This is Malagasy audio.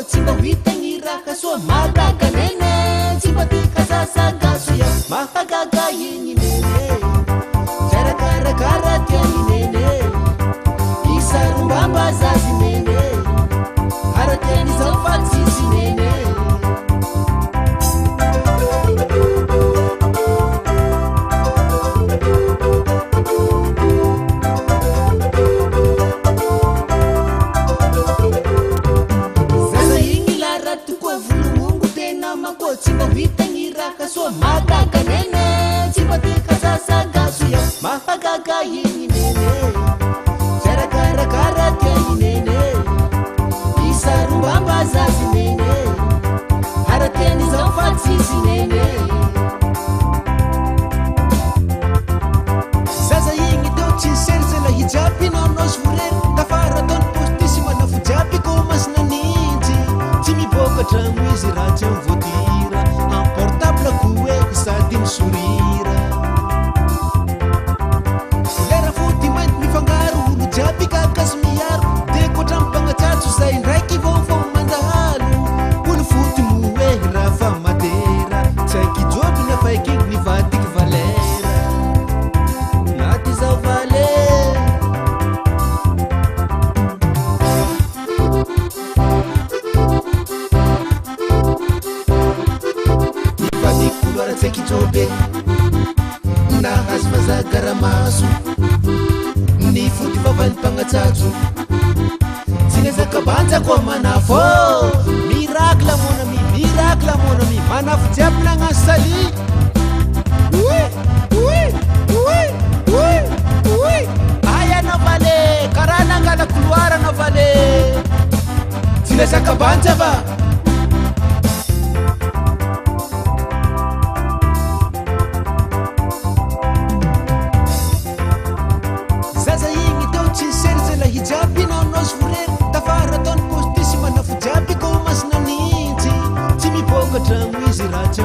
tsy mba hitagny raha soa mahagaga nene tsy mba tika sasagaso ia mahagaga igny nene karakarakara tiany nene isarombamba zazy nene arakeny zao fa tsisy nene tsy mba hitagny raha soa mahagaga nene tsy mba tika sasagaso ia mahagaga igny nene karakarakara tiany nene isarombamba zazy nene arakeny zao fa tsisy nene zaza igny teo tsy serzela hijaby naonazy vorery tafara ataony postisy manafo jiaby ko masina ninjy tsy miboaka tragno izy raha tsy mivotira portable koe sady misorira lera fody mainty mifangaro olo jiaby kakasy miaro de koatra mipagnatsatso zay ndraiky vaovao mandahalo olo fody moe raha fa madera tsy haiky joby nafaiky nivadiky valera naty zao valera tsekijobe nahazo vazagaramaso ny fody vavany mpagnatsatso tsy nezakabanja koa manafo miracle mon ami manafo jiaby nagnano sali ay anao vale karaha nangala couloir anao vale tsy nezakabanja va hijaby naonazy vorery tafara ataony postisy manafo jiaby ko masina ninjy tsy miboaka tragno izy raha tsy